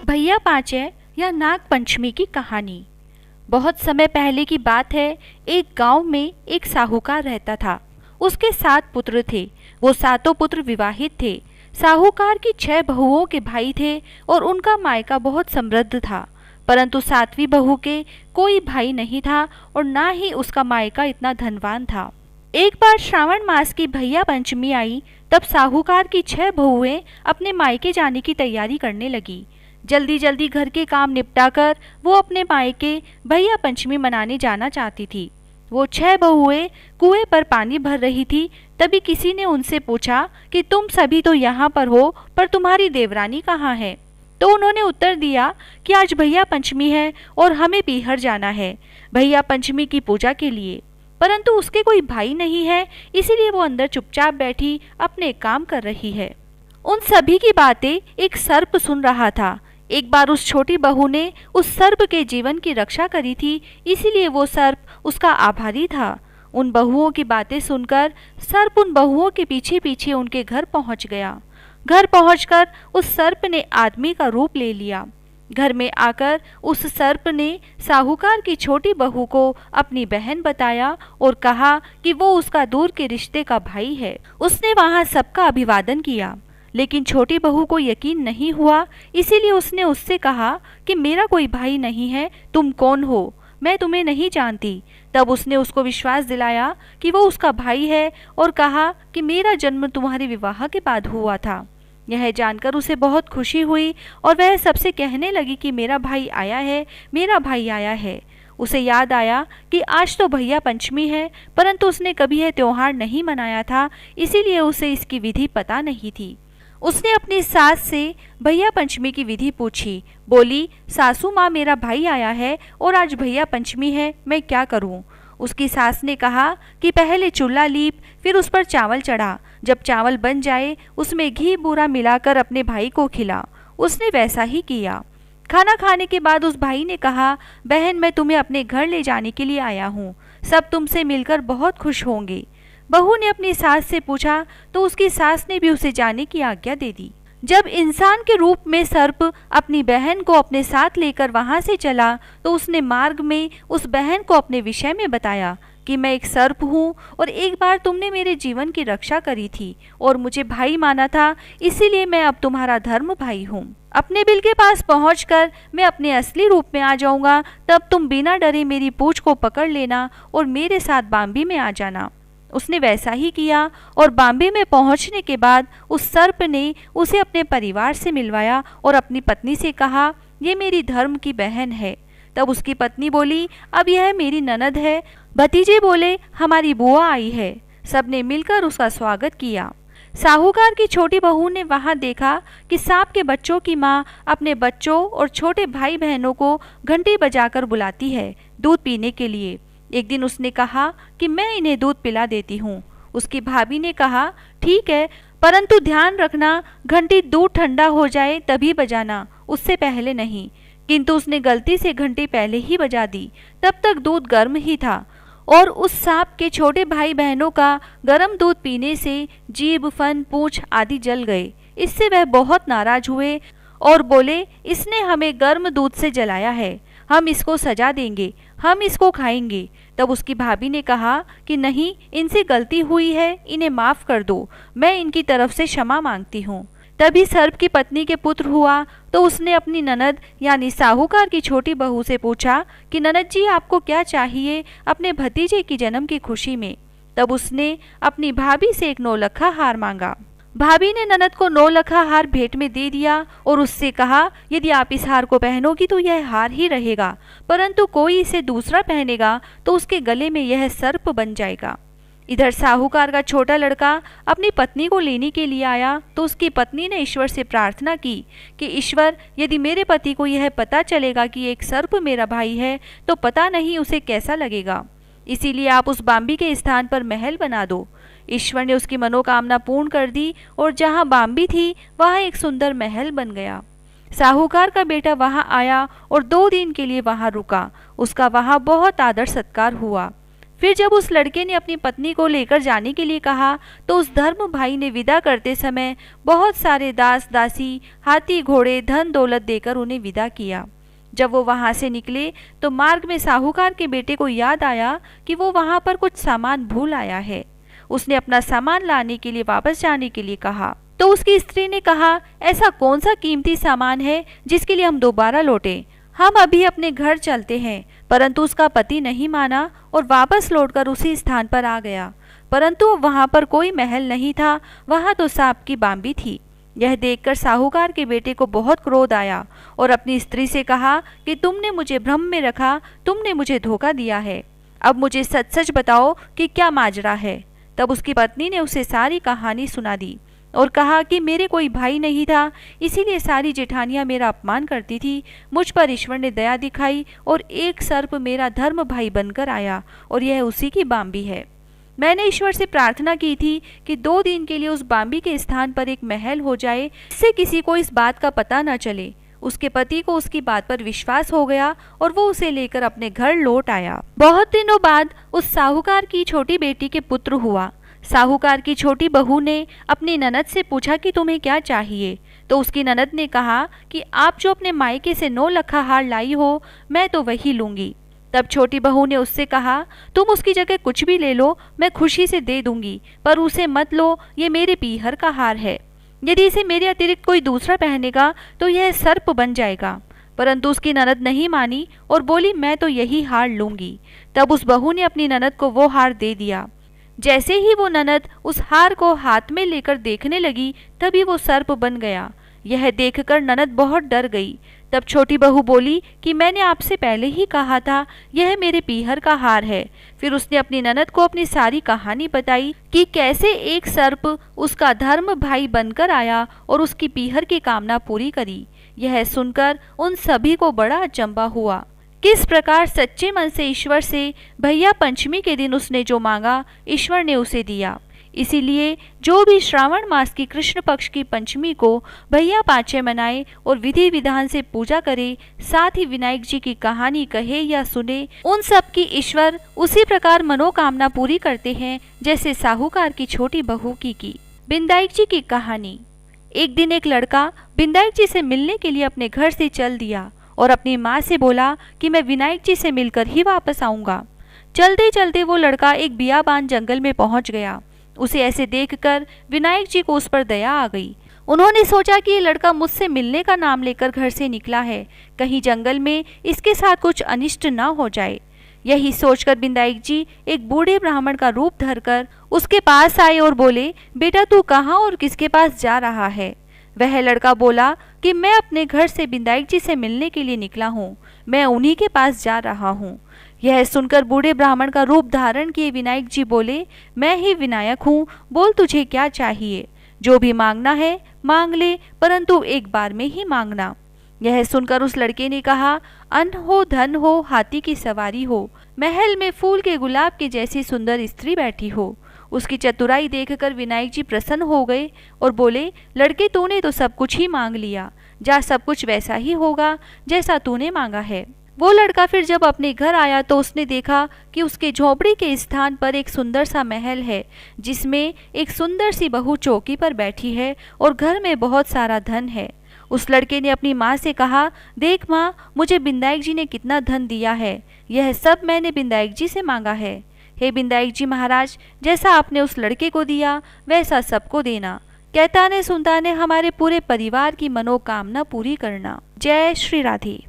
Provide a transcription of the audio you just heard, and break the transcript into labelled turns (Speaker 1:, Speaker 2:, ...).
Speaker 1: भैया पांचे या नाग पंचमी की कहानी। बहुत समय पहले की बात है। एक गांव में एक साहूकार रहता था। उसके 7 पुत्र थे। वो सातों पुत्र विवाहित थे। साहूकार की 6 बहुओं के भाई थे और उनका मायका बहुत समृद्ध था। परंतु 7वीं बहू के कोई भाई नहीं था और ना ही उसका मायका इतना धनवान था। एक बार श्रावण मास की भैया पंचमी आई। तब साहूकार की 6 बहुएं अपने मायके जाने की तैयारी करने लगी। जल्दी जल्दी घर के काम निपटाकर वो अपने मायके भैया पंचमी मनाने जाना चाहती थी। वो 6 बहुएं कुएं पर पानी भर रही थी। तभी किसी ने उनसे पूछा कि तुम सभी तो यहाँ पर हो, पर तुम्हारी देवरानी कहाँ है? तो उन्होंने उत्तर दिया कि आज भैया पंचमी है और हमें पीहर जाना है भैया पंचमी की पूजा के लिए। परंतु उसके कोई भाई नहीं है, इसीलिए वो अंदर चुपचाप बैठी अपने काम कर रही है। उन सभी की बातें एक सर्प सुन रहा था। एक बार उस छोटी बहू ने उस सर्प के जीवन की रक्षा करी थी, इसीलिए वो सर्प उसका आभारी था। उन बहुओं की बातें सुनकर सर्प उन बहुओं के पीछे पीछे उनके घर पहुंच गया। घर पहुंचकर उस सर्प ने आदमी का रूप ले लिया। घर में आकर उस सर्प ने साहूकार की छोटी बहू को अपनी बहन बताया और कहा कि वो उसका दूर के रिश्ते का भाई है। उसने वहां सबका अभिवादन किया, लेकिन छोटी बहू को यकीन नहीं हुआ। इसीलिए उसने उससे कहा कि मेरा कोई भाई नहीं है, तुम कौन हो? मैं तुम्हें नहीं जानती। तब उसने उसको विश्वास दिलाया कि वो उसका भाई है और कहा कि मेरा जन्म तुम्हारे विवाह के बाद हुआ था। यह जानकर उसे बहुत खुशी हुई और वह सबसे कहने लगी कि मेरा भाई आया है, मेरा भाई आया है। उसे याद आया कि आज तो भैया पंचमी है, परंतु उसने कभी यह त्योहार नहीं मनाया था, इसीलिए उसे इसकी विधि पता नहीं थी। उसने अपनी सास से भैया पंचमी की विधि पूछी। बोली, सासू माँ, मेरा भाई आया है और आज भैया पंचमी है, मैं क्या करूँ? उसकी सास ने कहा कि पहले चूल्हा लीप, फिर उस पर चावल चढ़ा। जब चावल बन जाए उसमें घी बूरा मिलाकर अपने भाई को खिला। उसने वैसा ही किया। खाना खाने के बाद उस भाई ने कहा, बहन, मैं तुम्हें अपने घर ले जाने के लिए आया हूँ, सब तुमसे मिलकर बहुत खुश होंगे। बहू ने अपनी सास से पूछा तो उसकी सास ने भी उसे जाने की आज्ञा दे दी। जब इंसान के रूप में सर्प अपनी बहन को अपने साथ लेकर वहां से चला तो उसने मार्ग में उस बहन को अपने विषय में बताया कि मैं एक सर्प हूँ और एक बार तुमने मेरे जीवन की रक्षा करी थी और मुझे भाई माना था, इसीलिए मैं अब तुम्हारा धर्म भाई हूँ। अपने बिल के पास पहुंचकर मैं अपने असली रूप में आ जाऊंगा, तब तुम बिना डरे मेरी पूंछ को पकड़ लेना और मेरे साथ बाम्बी में आ जाना। उसने वैसा ही किया और बाम्बे में पहुंचने के बाद उस सर्प ने उसे अपने परिवार से मिलवाया और अपनी पत्नी से कहा, ये मेरी धर्म की बहन है। तब उसकी पत्नी बोली, अब यह मेरी ननद है। भतीजे बोले, हमारी बुआ आई है। सबने मिलकर उसका स्वागत किया। साहूकार की छोटी बहू ने वहां देखा कि सांप के बच्चों की माँ अपने बच्चों और छोटे भाई बहनों को घंटी बजाकर बुलाती है दूध पीने के लिए। एक दिन उसने कहा कि मैं इन्हें दूध पिला देती हूँ। उसकी भाभी ने कहा, ठीक है, परंतु ध्यान रखना घंटी दूध ठंडा हो जाए तभी बजाना, उससे पहले नहीं। किंतु उसने गलती से घंटी पहले ही बजा दी। तब तक दूध गर्म ही था और उस सांप के छोटे भाई बहनों का गर्म दूध पीने से जीभ, फन, पूंछ आदि जल गए। इससे वह बहुत नाराज हुए और बोले, इसने हमें गर्म दूध से जलाया है, हम इसको सजा देंगे, हम इसको खाएंगे। तब उसकी भाभी ने कहा कि नहीं, इनसे गलती हुई है, इन्हें माफ कर दो, मैं इनकी तरफ से क्षमा मांगती हूँ। तभी सर्प की पत्नी के पुत्र हुआ तो उसने अपनी ननद यानी साहूकार की छोटी बहू से पूछा कि ननद जी, आपको क्या चाहिए अपने भतीजे की जन्म की खुशी में? तब उसने अपनी भाभी से एक 9 लखा हार मांगा। भाभी ने ननद को 9 लखा हार भेंट में दे दिया और उससे कहा, यदि आप इस हार को पहनोगी तो यह हार ही रहेगा, परंतु कोई इसे दूसरा पहनेगा तो उसके गले में यह सर्प बन जाएगा। इधर साहूकार का छोटा लड़का अपनी पत्नी को लेने के लिए आया तो उसकी पत्नी ने ईश्वर से प्रार्थना की कि ईश्वर, यदि मेरे पति को यह पता चलेगा कि एक सर्प मेरा भाई है तो पता नहीं उसे कैसा लगेगा, इसीलिए आप उस बाम्बी के स्थान पर महल बना दो। ईश्वर ने उसकी मनोकामना पूर्ण कर दी और जहाँ बाम्बी थी वहाँ एक सुंदर महल बन गया। साहूकार का बेटा वहाँ आया और 2 दिन के लिए वहाँ रुका। उसका वहाँ बहुत आदर सत्कार हुआ। फिर जब उस लड़के ने अपनी पत्नी को लेकर जाने के लिए कहा तो उस धर्म भाई ने विदा करते समय बहुत सारे दास दासी, हाथी घोड़े, धन दौलत देकर उन्हें विदा किया। जब वो वहां से निकले तो मार्ग में साहूकार के बेटे को याद आया कि वो वहां पर कुछ सामान भूल आया है। उसने अपना सामान लाने के लिए वापस जाने के लिए कहा तो उसकी स्त्री ने कहा, ऐसा कौन सा कीमती सामान है जिसके लिए हम दोबारा लौटें? हम अभी अपने घर चलते हैं। परंतु उसका पति नहीं माना और वापस लौटकर उसी स्थान पर आ गया। परंतु वहां पर कोई महल नहीं था, वहां तो सांप की बांबी थी। यह देखकर साहूकार के बेटे को बहुत क्रोध आया और अपनी स्त्री से कहा कि तुमने मुझे भ्रम में रखा, तुमने मुझे धोखा दिया है। अब मुझे सच सच बताओ कि क्या माजरा है। तब उसकी पत्नी ने उसे सारी कहानी सुना दी और कहा कि मेरे कोई भाई नहीं था, इसीलिए सारी जेठानियां मेरा अपमान करती थी। मुझ पर ईश्वर ने दया दिखाई और एक सर्प मेरा धर्म भाई बनकर आया और यह उसी की बांबी है। मैंने ईश्वर से प्रार्थना की थी कि 2 दिन के लिए उस बांबी के स्थान पर एक महल हो जाए, जिससे किसी को इस बात का पता न चले। उसके पति को उसकी बात पर विश्वास हो गया और वो उसे लेकर अपने घर लौट आया। बहुत दिनों बाद उस साहूकार की छोटी बेटी के पुत्र हुआ। साहूकार की छोटी बहू ने अपनी ननद से पूछा कि तुम्हें क्या चाहिए। तो उसकी ननद ने कहा कि आप जो अपने मायके से 9 लखा हार लाई हो, मैं तो वही लूंगी। तब छोटी बहू ने उससे कहा, तुम उसकी जगह कुछ भी ले लो, मैं खुशी से दे दूंगी, पर उसे मत लो, ये मेरे पीहर का हार है। यदि इसे मेरे अतिरिक्त कोई दूसरा पहनेगा तो यह सर्प बन जाएगा। परंतु उसकी ननद नहीं मानी और बोली, मैं तो यही हार लूंगी। तब उस बहू ने अपनी ननद को वो हार दे दिया। जैसे ही वो ननद उस हार को हाथ में लेकर देखने लगी, तभी वो सर्प बन गया। यह देखकर ननद बहुत डर गई। तब छोटी बहू बोली कि मैंने आपसे पहले ही कहा था, यह मेरे पीहर का हार है। फिर उसने अपनी ननद को अपनी सारी कहानी बताई कि कैसे एक सर्प उसका धर्म भाई बनकर आया और उसकी पीहर की कामना पूरी करी। यह सुनकर उन सभी को बड़ा अचंभा हुआ। किस प्रकार सच्चे मन से ईश्वर से भैया पंचमी के दिन उसने जो मांगा, ईश्वर ने उसे दिया। इसीलिए जो भी श्रावण मास की कृष्ण पक्ष की पंचमी को भैया पांचे मनाए और विधि विधान से पूजा करे, साथ ही विनायक जी की कहानी कहे या सुने, उन सब की ईश्वर उसी प्रकार मनोकामना पूरी करते हैं जैसे साहूकार की छोटी बहू की। विनायक जी की कहानी। एक दिन एक लड़का विनायक जी से मिलने के लिए अपने घर से चल दिया और अपनी माँ से बोला कि मैं विनायक जी से मिलकर ही वापस आऊंगा। चलते चलते वो लड़का एक बियाबान जंगल में पहुंच गया। उसे ऐसे देखकर विनायक जी को उस पर दया आ गई। उन्होंने सोचा कि ये लड़का मुझसे मिलने का नाम लेकर घर से निकला है, कहीं जंगल में इसके साथ कुछ अनिष्ट न हो जाए। यही सोचकर विनायक जी एक बूढ़े ब्राह्मण का रूप धरकर उसके पास आए और बोले, बेटा तू कहाँ और किसके पास जा रहा है? वह लड़का बोला कि मैं अपने घर से विनायक जी से मिलने के लिए निकला हूँ, मैं उन्हीं के पास जा रहा हूँ। यह सुनकर बूढ़े ब्राह्मण का रूप धारण किए विनायक जी बोले, मैं ही विनायक हूँ, बोल तुझे क्या चाहिए? जो भी मांगना है मांग ले, परंतु एक बार में ही मांगना। यह सुनकर उस लड़के ने कहा, अन्न हो, धन हो, हाथी की सवारी हो, महल में फूल के गुलाब की जैसी सुंदर स्त्री बैठी हो। उसकी चतुराई देखकर विनायक जी प्रसन्न हो गए और बोले, लड़के तूने तो सब कुछ ही मांग लिया, जा सब कुछ वैसा ही होगा जैसा तूने मांगा है। वो लड़का फिर जब अपने घर आया तो उसने देखा कि उसके झोपड़ी के स्थान पर एक सुंदर सा महल है, जिसमें एक सुंदर सी बहू चौकी पर बैठी है और घर में बहुत सारा धन है। उस लड़के ने अपनी माँ से कहा, देख माँ, मुझे विनायक जी ने कितना धन दिया है, यह सब मैंने विनायक जी से मांगा है। हे विनायक जी महाराज, जैसा आपने उस लड़के को दिया वैसा सबको देना। कहता ने सुनता ने हमारे पूरे परिवार की मनोकामना पूरी करना। जय श्री राधे।